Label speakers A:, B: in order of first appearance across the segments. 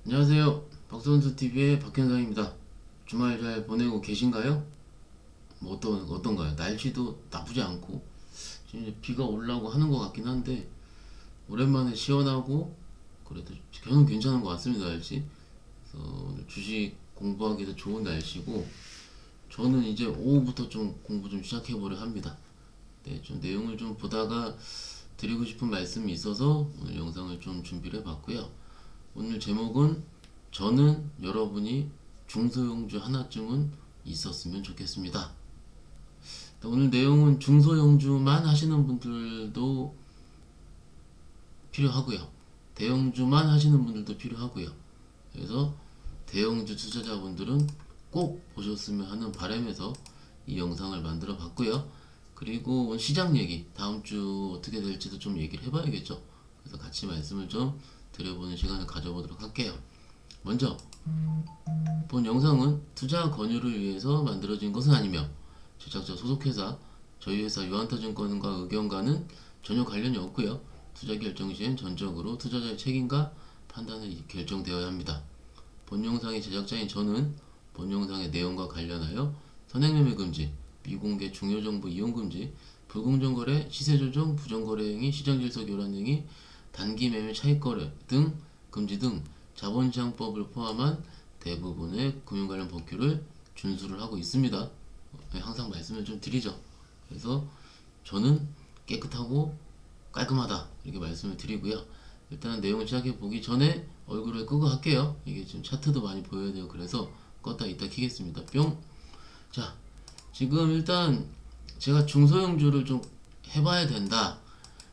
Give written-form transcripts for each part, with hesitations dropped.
A: 안녕하세요. 박선수TV의 박현상입니다. 주말 잘 보내고 계신가요? 뭐 어떤가요? 날씨도 나쁘지 않고, 지금 이제 비가 오려고 하는 것 같긴 한데, 오랜만에 시원하고, 그래도 저는 괜찮은 것 같습니다, 날씨. 그래서 오늘 주식 공부하기도 좋은 날씨고, 저는 이제 오후부터 좀 공부 좀 시작해보려 합니다. 네, 좀 내용을 좀 보다가 드리고 싶은 말씀이 있어서 오늘 영상을 좀 준비를 해봤고요. 오늘 제목은 저는 여러분이 중소형주 하나쯤은 있었으면 좋겠습니다. 오늘 내용은 중소형주만 하시는 분들도 필요하고요. 대형주만 하시는 분들도 필요하고요. 그래서 대형주 투자자분들은 꼭 보셨으면 하는 바람에서 이 영상을 만들어 봤고요. 그리고 시장 얘기, 다음 주 어떻게 될지도 좀 얘기를 해봐야겠죠. 그래서 같이 말씀을 좀 드려보는 시간을 가져보도록 할게요. 먼저 본 영상은 투자 권유를 위해서 만들어진 것은 아니며 제작자 소속회사, 저희 회사 유한타증권과 의견과는 전혀 관련이 없고요. 투자 결정 시엔 전적으로 투자자의 책임과 판단을 결정되어야 합니다. 본 영상의 제작자인 저는 본 영상의 내용과 관련하여 선행매매 금지, 미공개 중요정보 이용 금지, 불공정 거래, 시세 조정, 부정 거래 행위, 시장 질서 교란 행위, 단기 매매 차익 거래 등 금지 등 자본시장법을 포함한 대부분의 금융 관련 법규를 준수를 하고 있습니다. 항상 말씀을 좀 드리죠. 그래서 저는 깨끗하고 깔끔하다 이렇게 말씀을 드리고요. 일단 내용을 시작해 보기 전에 얼굴을 끄고 할게요. 이게 지금 차트도 많이 보여야 돼요. 그래서 껐다 이따 키겠습니다. 뿅. 자, 지금 일단 제가 중소형주를 좀 해봐야 된다.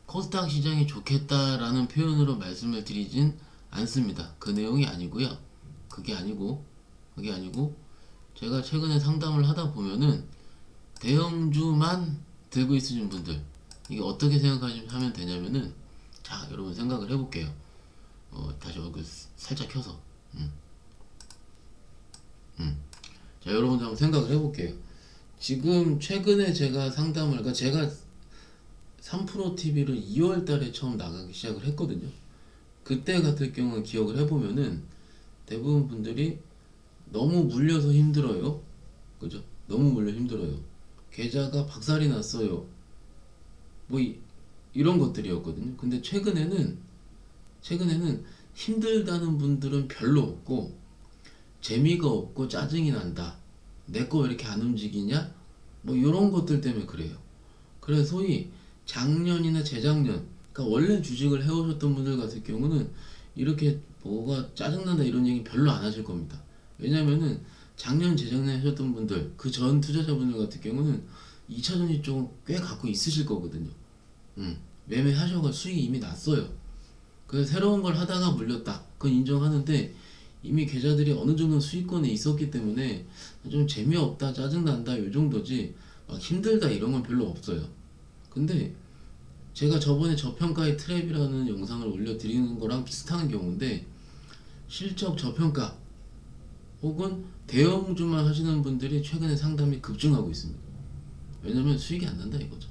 A: 코스닥 시장이 좋겠다라는 표현으로 말씀을 드리진 않습니다. 그 내용이 아니고요. 그게 아니고 제가 최근에 상담을 하다 보면은 대형주만 들고 있으신 분들 이게 어떻게 생각하면 되냐면은 자 여러분 생각을 해볼게요. 다시 얼굴 살짝 켜서 자 여러분들 한번 생각을 해볼게요. 지금 최근에 제가 상담을 그러니까 제가 3프로TV를 2월달에 처음 나가기 시작을 했거든요. 그때 같은 경우는 기억을 해보면은 대부분 분들이 너무 물려서 힘들어요. 그죠? 너무 물려 힘들어요. 계좌가 박살이 났어요. 뭐 이런 것들이었거든요. 근데 최근에는 힘들다는 분들은 별로 없고 재미가 없고 짜증이 난다. 내 거 왜 이렇게 안 움직이냐? 뭐 이런 것들 때문에 그래요. 그래서 소위 작년이나 재작년, 그러니까 원래 주식을 해오셨던 분들 같은 경우는 이렇게 뭐가 짜증난다 이런 얘기 별로 안 하실 겁니다. 왜냐면은 작년, 재작년에 하셨던 분들, 그 전 투자자분들 같은 경우는 2차 전지 쪽은 꽤 갖고 있으실 거거든요. 매매하셔가 수익이 이미 났어요. 그래서 새로운 걸 하다가 물렸다. 그건 인정하는데 이미 계좌들이 어느 정도 수익권에 있었기 때문에 좀 재미없다, 짜증난다 요 정도지 막 힘들다 이런 건 별로 없어요. 근데 제가 저번에 저평가의 트랩이라는 영상을 올려드리는 거랑 비슷한 경우인데 실적 저평가 혹은 대형주만 하시는 분들이 최근에 상담이 급증하고 있습니다. 왜냐면 수익이 안 난다 이거죠.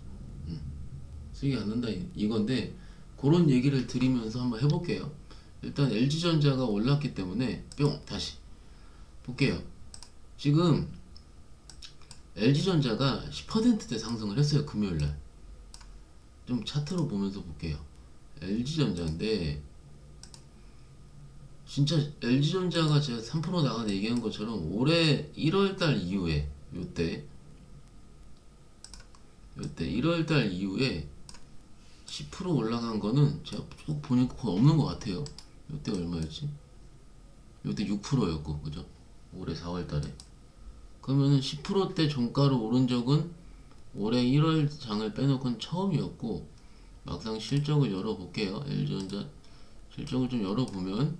A: 수익이 안 난다 이건데 그런 얘기를 드리면서 한번 해볼게요. 일단 LG전자가 올랐기 때문에 뿅 다시 볼게요. 지금 LG전자가 10%대 상승을 했어요. 금요일날. 좀 차트로 보면서 볼게요. LG전자인데 진짜 LG전자가 제가 3% 나가는 얘기한 것처럼 올해 1월달 이후에 요때 1월달 이후에 10% 올라간 거는 제가 쭉 보니까 거의 없는 것 같아요. 요때 얼마였지? 요때 6%였고 그죠? 올해 4월달에 그러면은 10%대 종가로 오른 적은 올해 1월 장을 빼놓고는 처음이었고 막상 실적을 열어볼게요. LG전자 실적을 좀 열어보면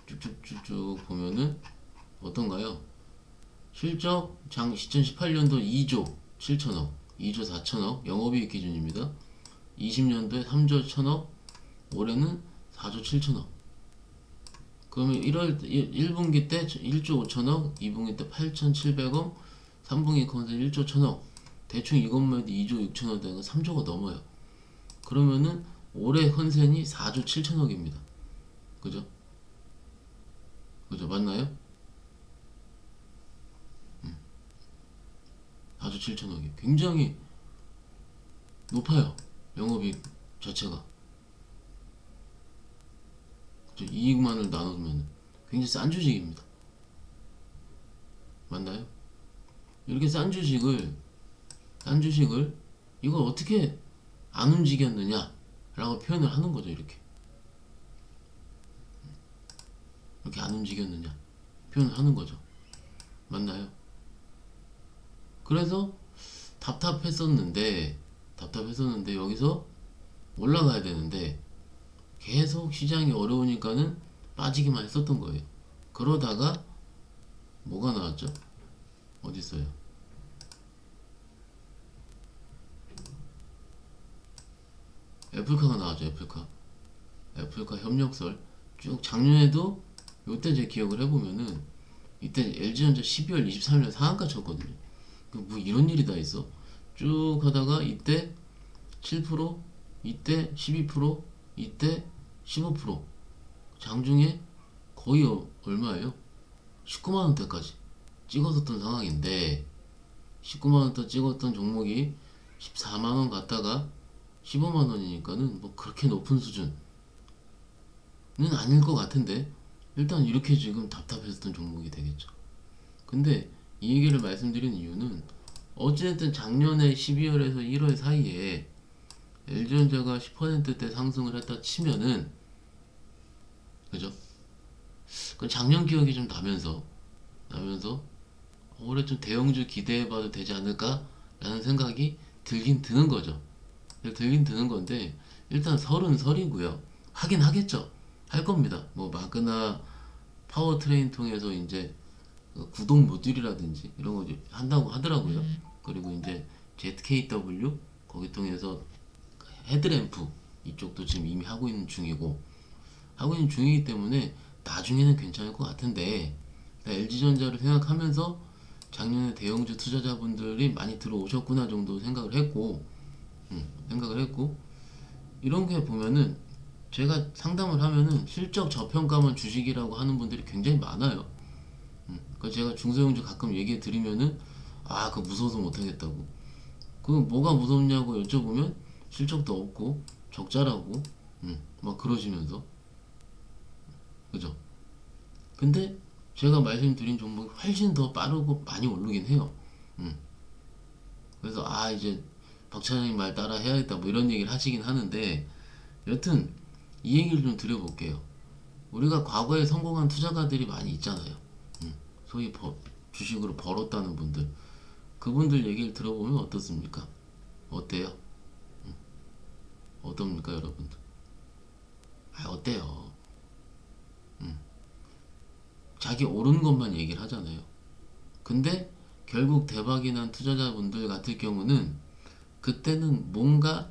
A: 쭉쭉쭉쭉 보면은 어떤가요? 실적 장 2018년도 2조 7천억 2조 4천억 영업이익 기준입니다. 20년도에 3조 1천억 올해는 4조 7천억 그러면 1분기 때 1조 5천억 2분기 때 8,700억 3분기 컨센 1조 1천억 대충 이것만 해도 2조 6천억 되는 3조가 넘어요. 그러면은 올해 컨센이 4조 7천억입니다. 그죠? 그죠? 맞나요? 4조 7천억이 굉장히 높아요. 영업이익 자체가. 그죠? 이익만을 나누면 굉장히 싼 주식입니다. 맞나요? 이렇게 싼 주식을 이걸 어떻게 안 움직였느냐 라고 표현을 하는 거죠. 이렇게 안 움직였느냐 표현을 하는 거죠. 맞나요? 그래서 답답했었는데 여기서 올라가야 되는데 계속 시장이 어려우니까는 빠지기만 했었던 거예요. 그러다가 뭐가 나왔죠? 어디 있어요? 애플카가 나왔죠. 애플카 협력설 쭉 작년에도 요때 제 기억을 해보면은 이때 LG전자 12월 23일 상한가 쳤거든요. 뭐 이런 일이 다 있어. 쭉 하다가 이때 7%, 이때 12%, 이때 15%, 장중에 거의 얼마예요? 19만 원대까지 찍었었던 상황인데 19만 원대 찍었던 종목이 14만 원 갔다가 15만 원이니까는 뭐 그렇게 높은 수준은 아닐 것 같은데 일단 이렇게 지금 답답했었던 종목이 되겠죠. 근데 이 얘기를 말씀드린 이유는 어쨌든 작년에 12월에서 1월 사이에 LG전자가 10%대 상승을 했다 치면은 그죠? 그 작년 기억이 좀 나면서 올해 좀 대형주 기대해봐도 되지 않을까? 라는 생각이 들긴 드는 거죠. 들긴 드는 건데 일단 설은 설이고요. 하긴 하겠죠. 할 겁니다. 뭐 마그나 파워트레인 통해서 이제 구동 모듈이라든지 이런 거 이제 한다고 하더라고요. 그리고 이제 ZKW 거기 통해서 헤드램프 이쪽도 지금 이미 하고 있는 중이기 때문에 나중에는 괜찮을 것 같은데 LG전자를 생각하면서 작년에 대형주 투자자분들이 많이 들어오셨구나 정도 생각을 했고 이런 게 보면은 제가 상담을 하면은 실적 저평가만 주식이라고 하는 분들이 굉장히 많아요. 그러니까 제가 중소형주 가끔 얘기해 드리면은 그거 무서워서 못하겠다고. 그 뭐가 무섭냐고 여쭤보면 실적도 없고 적자라고 막 그러시면서 그죠? 근데 제가 말씀드린 종목이 훨씬 더 빠르고 많이 오르긴 해요. 그래서 이제 박 차장님 말 따라 해야겠다 뭐 이런 얘기를 하시긴 하는데 여튼 이 얘기를 좀 드려볼게요. 우리가 과거에 성공한 투자가들이 많이 있잖아요. 소위 주식으로 벌었다는 분들 그분들 얘기를 들어보면 어떻습니까? 어때요? 어떻습니까 여러분들? 어때요? 자기 옳은 것만 얘기를 하잖아요. 근데 결국 대박이 난 투자자분들 같은 경우는 그때는 뭔가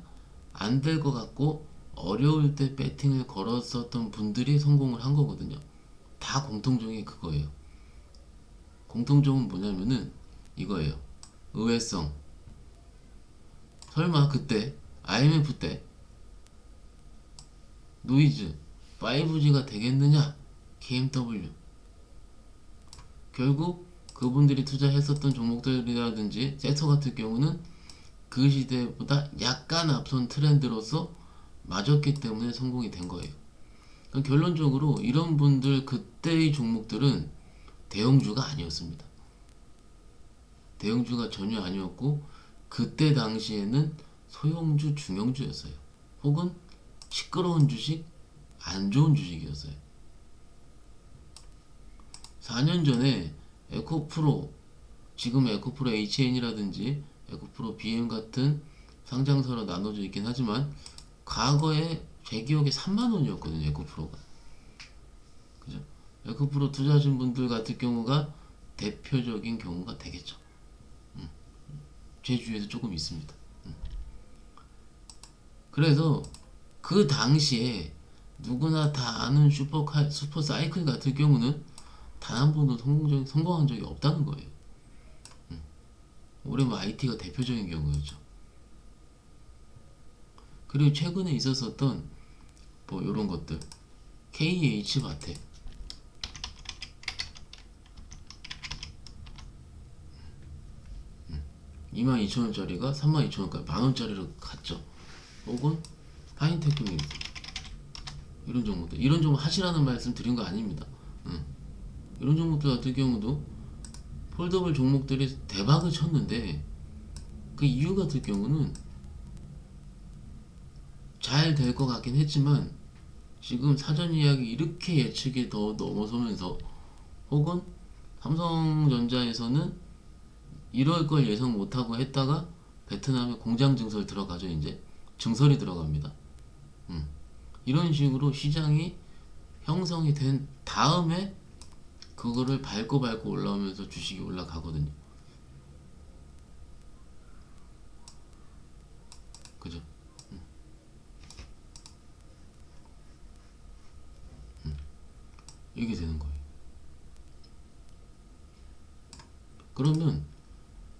A: 안 될 것 같고 어려울 때 배팅을 걸었었던 분들이 성공을 한 거거든요. 다 공통점이 그거예요. 공통점은 뭐냐면은 이거예요. 의외성. 설마 그때 IMF 때 노이즈 5G가 되겠느냐? KMW. 결국 그분들이 투자했었던 종목들이라든지 섹터 같은 경우는 그 시대보다 약간 앞선 트렌드로서 맞았기 때문에 성공이 된 거예요. 그러니까 결론적으로 이런 분들 그때의 종목들은 대형주가 아니었습니다. 대형주가 전혀 아니었고 그때 당시에는 소형주, 중형주였어요. 혹은 시끄러운 주식, 안 좋은 주식이었어요. 4년 전에 에코프로, 지금 에코프로 HN이라든지 에코프로 BM 같은 상장사로 나눠져 있긴 하지만 과거에 제 기억에 3만 원이었거든요. 에코프로가. 그죠? 에코프로 투자하신 분들 같은 경우가 대표적인 경우가 되겠죠. 제 주위에도 조금 있습니다. 그래서 그 당시에 누구나 다 아는 슈퍼 사이클 같은 경우는 단 한 번도 성공한 적이 없다는 거예요. 올해 뭐 IT가 대표적인 경우였죠. 그리고 최근에 있었었던 뭐 요런 것들 KH 바텍 22,000원짜리가 32,000원까지 만원짜리로 갔죠. 혹은 파인테크닉스 이런 종목들, 이런 종목 하시라는 말씀 드린 거 아닙니다. 이런 종목들 같은 경우도 폴더블 종목들이 대박을 쳤는데 그 이유 같은 경우는 잘 될 것 같긴 했지만 지금 사전 예약이 이렇게 예측이 더 넘어서면서 혹은 삼성전자에서는 이럴 걸 예상 못하고 했다가 베트남에 공장 증설 들어가죠. 이제 증설이 들어갑니다. 이런 식으로 시장이 형성이 된 다음에 그거를 밟고 올라오면서 주식이 올라가거든요. 그죠? 이게 되는 거예요. 그러면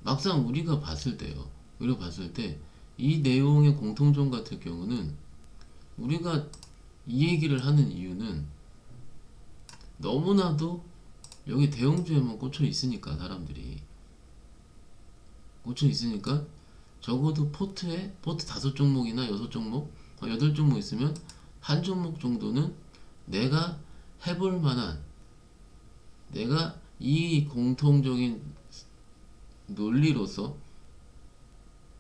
A: 막상 우리가 봤을 때요. 우리가 봤을 때 이 내용의 공통점 같은 경우는 우리가 이 얘기를 하는 이유는 너무나도 여기 대형주에만 꽂혀 있으니까 사람들이 꽂혀 있으니까 적어도 포트 5종목이나 6종목, 8종목 있으면 한 종목 정도는 내가 해볼 만한, 내가 이 공통적인 논리로서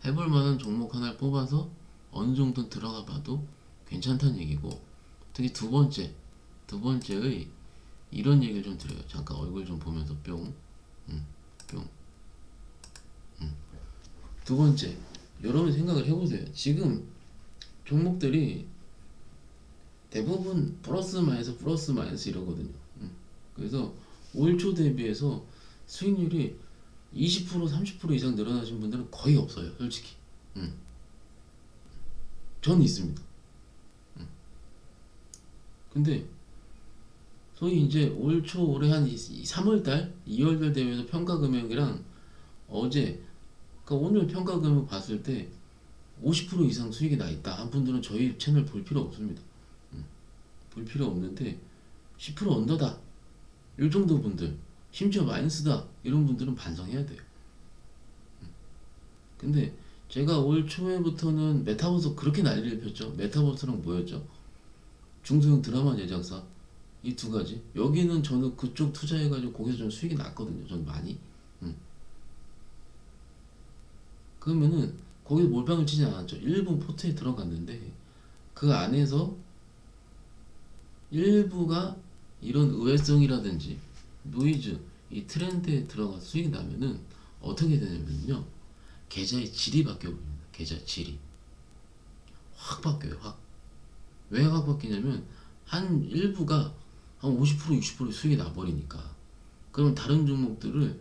A: 해볼 만한 종목 하나를 뽑아서 어느 정도 들어가 봐도 괜찮다는 얘기고, 특히 두 번째의 이런 얘기를 좀 드려요. 잠깐 얼굴 좀 보면서 뿅, 뿅. 두 번째, 여러분 생각을 해보세요. 지금 종목들이 대부분 플러스 마이너스 이러거든요. 그래서 올 초 대비해서 수익률이 20% 30% 이상 늘어나신 분들은 거의 없어요, 솔직히. 저는 있습니다. 근데 소위 이제 올 초 올해 한 3월달, 2월달 되면서 평가 금액이랑 어제, 그러니까 오늘 평가 금액 봤을 때 50% 이상 수익이 나 있다 한 분들은 저희 채널 볼 필요 없습니다. 볼 필요 없는데 10% 언더다 이 정도 분들, 심지어 마이너스다 이런 분들은 반성해야 돼요. 근데 제가 올 초에부터는 메타버스 그렇게 난리를 폈죠. 메타버스랑 뭐였죠? 중소형 드라마 제작사, 이 두 가지. 여기는 저는 그쪽 투자해가지고 거기서 좀 수익이 났거든요. 전 많이. 그러면은 거기서 몰빵을 치지 않았죠. 일부 포트에 들어갔는데 그 안에서 일부가 이런 의외성이라든지 노이즈, 이 트렌드에 들어가 수익이 나면은 어떻게 되냐면요, 계좌의 질이 바뀌어 버립니다. 계좌 질이 확 바뀌어요. 왜 확 바뀌냐면 한 일부가 한 50% 60% 수익이 나버리니까. 그럼 다른 종목들을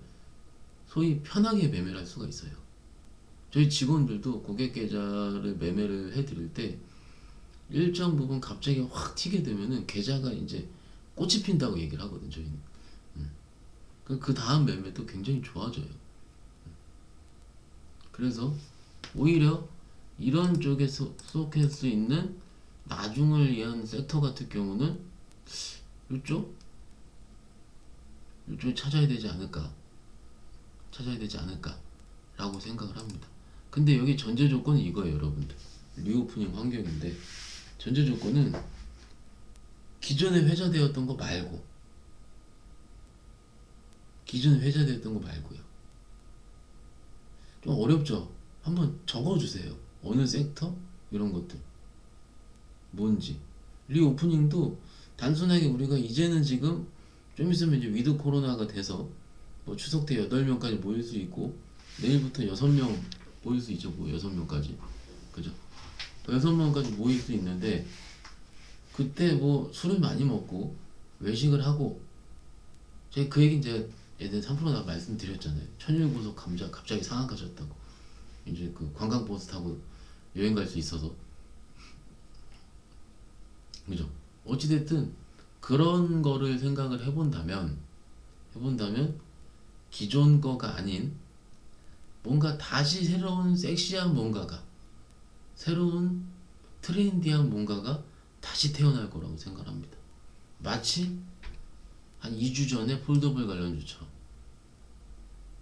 A: 소위 편하게 매매를 할 수가 있어요. 저희 직원들도 고객 계좌를 매매를 해드릴 때 일정 부분 갑자기 확 튀게 되면은 계좌가 이제 꽃이 핀다고 얘기를 하거든, 저희는. 그 다음 매매도 굉장히 좋아져요. 그래서 오히려 이런 쪽에 속할 수 있는 나중을 위한 섹터 같은 경우는 이쪽에 찾아야 되지 않을까 라고 생각을 합니다. 근데 여기 전제 조건은 이거예요, 여러분들. 리오프닝 환경인데 전제 조건은 기존에 회자되었던 거 말고요. 좀 어렵죠? 한번 적어주세요. 어느 섹터? 이런 것들 뭔지. 리오프닝도 단순하게 우리가 이제는 지금 좀 있으면 이제 위드 코로나가 돼서 뭐 추석 때 8명까지 모일 수 있고 내일부터 6명 모일 수 있죠. 뭐 6명까지. 그죠? 6명까지 모일 수 있는데 그때 뭐 술을 많이 먹고 외식을 하고, 제가 그 얘기는 제가 예전에 3%나 말씀드렸잖아요. 천일고속 감자 갑자기 상한가 졌다고. 이제 그 관광버스 타고 여행 갈 수 있어서. 그죠? 어찌됐든 그런 거를 생각을 해본다면 기존 거가 아닌 뭔가 다시 새로운 섹시한 뭔가가, 새로운 트렌디한 뭔가가 다시 태어날 거라고 생각합니다. 마치 한 2주 전에 폴더블 관련주처럼,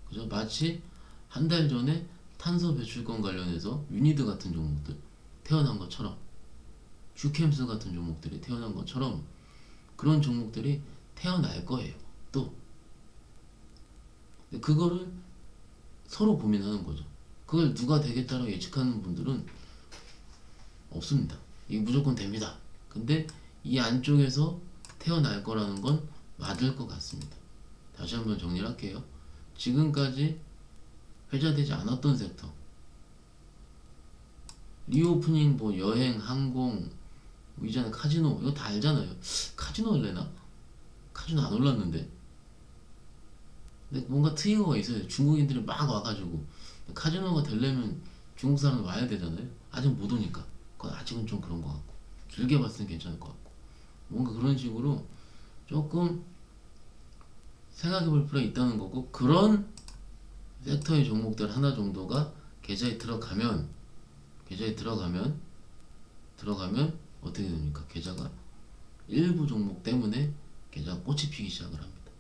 A: 그죠? 마치 한 달 전에 탄소 배출권 관련해서 유니드 같은 종목들 태어난 것처럼, 슈캠스 같은 종목들이 태어난 것처럼 그런 종목들이 태어날 거예요. 또 그거를 서로 고민하는 거죠. 그걸 누가 되겠다라고 예측하는 분들은 없습니다. 이게 무조건 됩니다. 근데 이 안쪽에서 태어날 거라는 건 맞을 것 같습니다. 다시 한번 정리를 할게요. 지금까지 회자되지 않았던 섹터, 리오프닝, 뭐 여행, 항공, 뭐 이전에 카지노, 이거 다 알잖아요. 카지노 할래나? 카지노 안 올랐는데. 근데 뭔가 트리거가 있어요. 중국인들이 막 와가지고 카지노가 되려면 중국 사람 와야 되잖아요. 아직 못 오니까. 그건 아직은 좀 그런 것 같고, 길게 봤을 땐 괜찮을 것 같고, 뭔가 그런 식으로 조금 생각해 볼 필요가 있다는 거고, 그런 섹터의 종목들 하나 정도가 계좌에 들어가면 어떻게 됩니까? 계좌가 일부 종목 때문에 계좌가 꽃이 피기 시작을 합니다.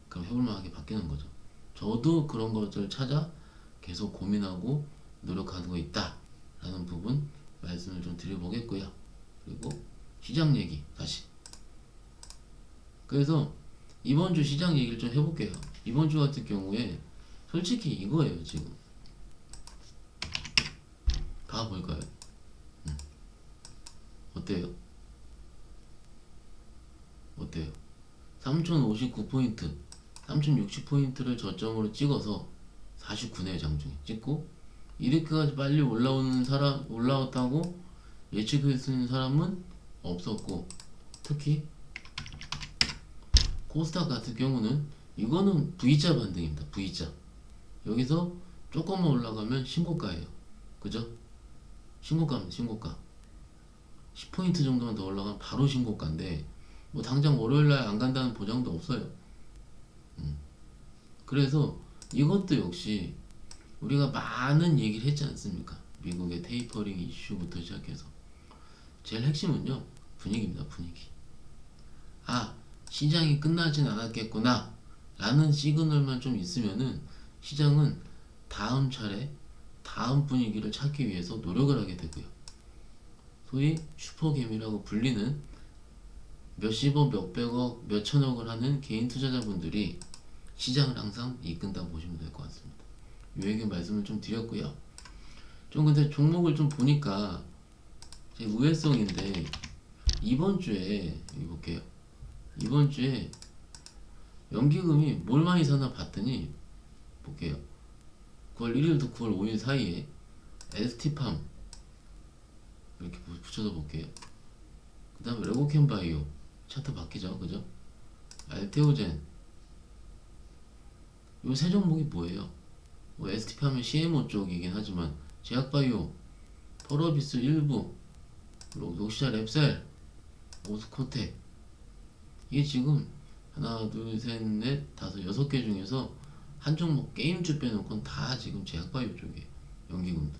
A: 그럼 해볼만하게 바뀌는 거죠. 저도 그런 것을 찾아 계속 고민하고 노력하고 있다라는 부분 말씀을 좀 드려보겠고요. 그리고 시장 얘기 다시. 그래서 이번 주 시장 얘기를 좀 해볼게요. 이번 주 같은 경우에 솔직히 이거예요. 지금 가볼까요? 어때요? 3059포인트, 3060포인트를 저점으로 찍어서 49네 장중에 찍고, 이렇게까지 빨리 올라왔다고 예측할 수 있는 사람은 없었고, 특히 코스닥 같은 경우는 이거는 V자 반등입니다. V자. 여기서 조금만 올라가면 신고가예요. 그죠? 신고가입니다. 신고가. 10포인트 정도만 더 올라가면 바로 신고가인데, 뭐 당장 월요일날 안 간다는 보장도 없어요. 그래서 이것도 역시 우리가 많은 얘기를 했지 않습니까? 미국의 테이퍼링 이슈부터 시작해서 제일 핵심은요, 분위기입니다. 분위기. 아, 시장이 끝나진 않았겠구나 라는 시그널만 좀 있으면은 시장은 다음 차례 다음 분위기를 찾기 위해서 노력을 하게 되고요. 소위 슈퍼개미라고 불리는 몇십억, 몇백억, 몇천억을 하는 개인 투자자분들이 시장을 항상 이끈다고 보시면 될 것 같습니다. 요 얘기 말씀을 좀 드렸고요. 좀 근데 종목을 좀 보니까 제 우회성인데, 이번 주에 여기 볼게요. 이번 주에 연기금이 뭘 많이 사나 봤더니 볼게요. 9월 1일부터 9월 5일 사이에 ST팜 이렇게 붙여서 볼게요. 그 다음에 레고캠바이오 차트 바뀌죠, 그죠? 알테오젠, 요 세 종목이 뭐예요? 뭐 ST팜은 CMO 쪽이긴 하지만 제약바이오, 펄어비스 일부, 녹시자 랩셀, 오스코텍, 이게 지금 하나, 둘, 셋, 넷, 다섯, 6개 중에서 한 종목 게임주 빼놓고는 다 지금 제약바이오 쪽이에요. 연기금도.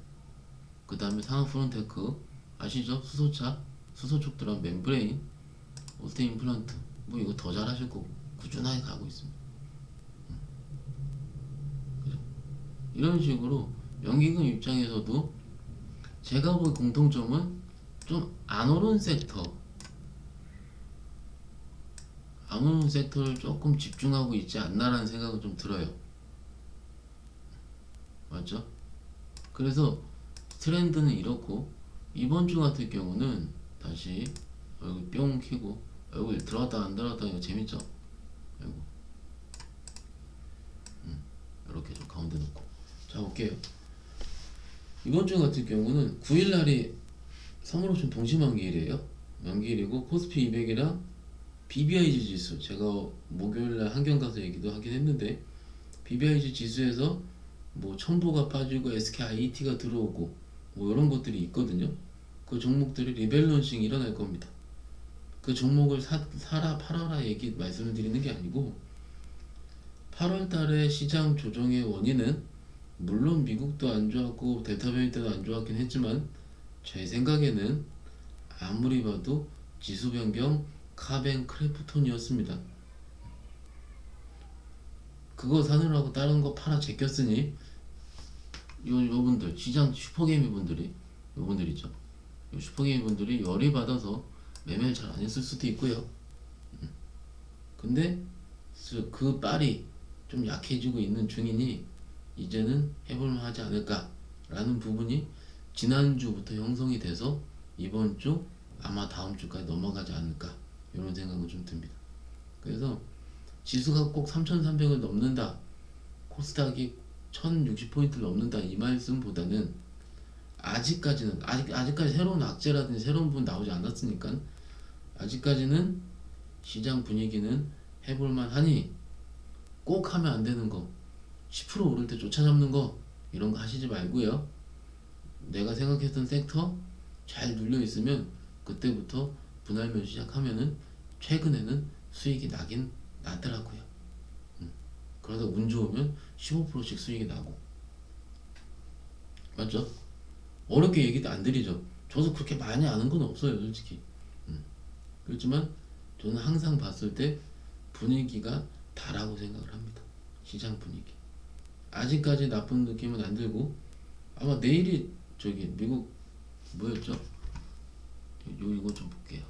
A: 그 다음에 상하프론테크 아시죠? 수소차, 수소 쪽 들어간 멤브레인, 오스테 임플란트, 뭐 이거 더 잘하실 거고 꾸준하게 가고 있습니다. 그죠? 이런 식으로 연기금 입장에서도 제가 볼 공통점은 좀 안 오른 섹터를 조금 집중하고 있지 않나라는 생각은 좀 들어요. 맞죠? 그래서 트렌드는 이렇고, 이번 주 같은 경우는 다시 얼굴 뿅 키고, 얼굴 들어갔다 안 들어갔다 이거 재밌죠? 아이고. 이렇게 좀 가운데 놓고 자 볼게요. 이번 주 같은 경우는 9일날이 선물옵션 동시만기일이에요. 만기일이고 코스피 200이랑 BBIG 지수, 제가 목요일날 한경 가서 얘기도 하긴 했는데, BBIG 지수에서 뭐 첨보가 빠지고 SKIET가 들어오고 뭐 이런 것들이 있거든요. 그 종목들이 리밸런싱 일어날 겁니다. 그 종목을 사라 팔아라 얘기 말씀을 드리는 게 아니고, 8월달에 시장 조정의 원인은 물론 미국도 안 좋았고 델타 변이 때도 안 좋았긴 했지만 제 생각에는 아무리 봐도 지수 변경 카벤 크래프톤이었습니다. 그거 사느라고 다른 거 팔아 제꼈으니 요분들 시장 슈퍼게이미 분들이 요분들 있죠. 요 슈퍼게이미 분들이 열이 받아서 매매를 잘 안 했을 수도 있고요. 근데 그 빨이 좀 약해지고 있는 중이니 이제는 해볼만 하지 않을까라는 부분이 지난주부터 형성이 돼서 이번 주 아마 다음 주까지 넘어가지 않을까 이런 생각은 좀 듭니다. 그래서 지수가 꼭 3,300을 넘는다, 코스닥이 1,060포인트를 넘는다 이 말씀보다는 아직까지 새로운 악재라든지 새로운 부분 나오지 않았으니까 아직까지는 시장 분위기는 해볼만 하니 꼭 하면 안 되는 거 10% 오를 때 쫓아잡는 거 이런 거 하시지 말고요. 내가 생각했던 섹터 잘 눌려 있으면 그때부터 분할면 시작하면은 최근에는 수익이 나긴 나더라고요. 그러다 운 좋으면 15%씩 수익이 나고 맞죠? 어렵게 얘기도 안 드리죠. 저도 그렇게 많이 아는 건 없어요 솔직히. 그렇지만 저는 항상 봤을 때 분위기가 다라고 생각을 합니다. 시장 분위기 아직까지 나쁜 느낌은 안 들고 아마 내일이 저기 미국 뭐였죠? 이거 좀 볼게요.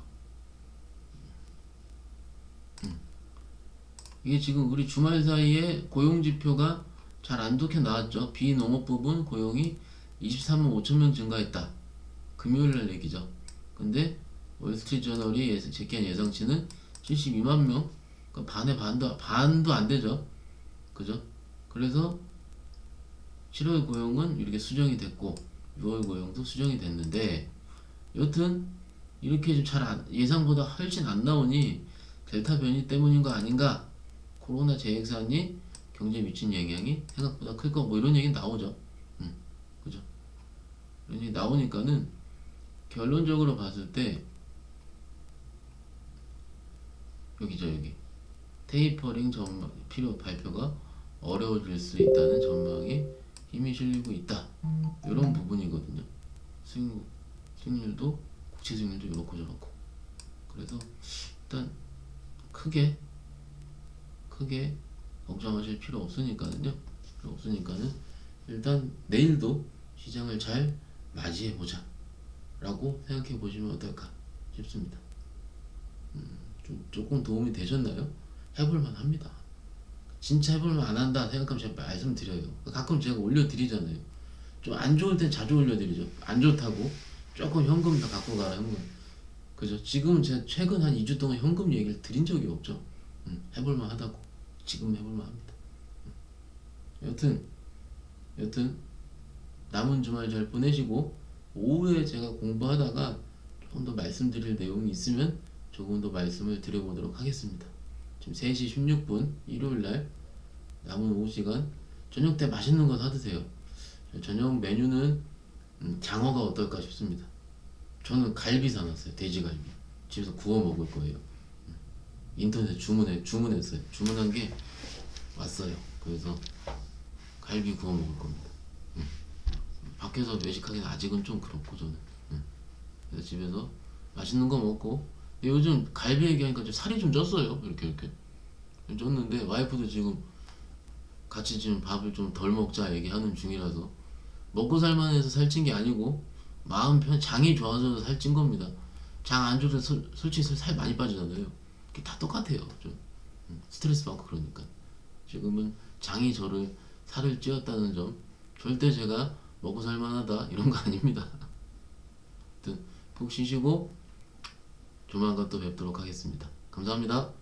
A: 이게 지금 우리 주말 사이에 고용지표가 잘 안 좋게 나왔죠. 비농업 부분 고용이 23만 5천 명 증가했다. 금요일날 얘기죠. 근데 월스트리트저널이 제기한 예상치는 72만 명, 그러니까 반도 안 되죠. 그죠? 그래서 7월 고용은 이렇게 수정이 됐고 6월 고용도 수정이 됐는데 여튼 이렇게 좀 예상보다 훨씬 안 나오니 델타 변이 때문인 거 아닌가? 코로나 재확산이 경제에 미친 영향이 생각보다 클 거 뭐 이런 얘기 나오죠. 그죠? 이런 얘기 나오니까는 결론적으로 봤을 때 여기 테이퍼링 전망 발표가 어려워질 수 있다는 전망에 힘이 실리고 있다. 이런 부분이거든요. 수익률도 국채 수익률도 이렇고 저렇고. 그래서 일단 크게 걱정하실 필요 없으니까는요. 일단 내일도 시장을 잘 맞이해 보자 라고 생각해 보시면 어떨까 싶습니다. 조금 도움이 되셨나요? 해볼만 합니다. 진짜 해볼만 안 한다 생각하면 제가 말씀드려요. 가끔 제가 올려드리잖아요. 좀 안 좋을 땐 자주 올려드리죠. 안 좋다고 조금 현금 다 갖고 가라 현금. 그죠? 지금은 제가 최근 한 2주 동안 현금 얘기를 드린 적이 없죠. 해볼만 하다고. 지금 해볼만 합니다. 여튼 남은 주말 잘 보내시고 오후에 제가 공부하다가 조금 더 말씀드릴 내용이 있으면 조금 더 말씀을 드려보도록 하겠습니다. 지금 3시 16분 일요일날 남은 오후 시간 저녁 때 맛있는 거 사드세요. 저녁 메뉴는 장어가 어떨까 싶습니다. 저는 갈비 사놨어요. 돼지갈비. 집에서 구워 먹을 거예요. 인터넷 주문했어요. 주문한 게 왔어요. 그래서 갈비 구워 먹을 겁니다. 밖에서 외식하기는 아직은 좀 그렇고 저는. 그래서 집에서 맛있는 거 먹고. 요즘 갈비 얘기하니까 좀 살이 좀 쪘어요. 이렇게 쪘는데 와이프도 지금 같이 지금 밥을 좀 덜 먹자 얘기하는 중이라서 먹고 살만해서 살찐 게 아니고 마음 장이 좋아져서 살찐 겁니다. 장 안 좋아서 솔직히 살 많이 빠지잖아요. 그게 다 똑같아요. 좀 스트레스 받고 그러니까 지금은 장이 저를 살을 찌웠다는 점 절대 제가 먹고 살만하다 이런 거 아닙니다. 아무튼 푹 쉬시고 조만간 또 뵙도록 하겠습니다. 감사합니다.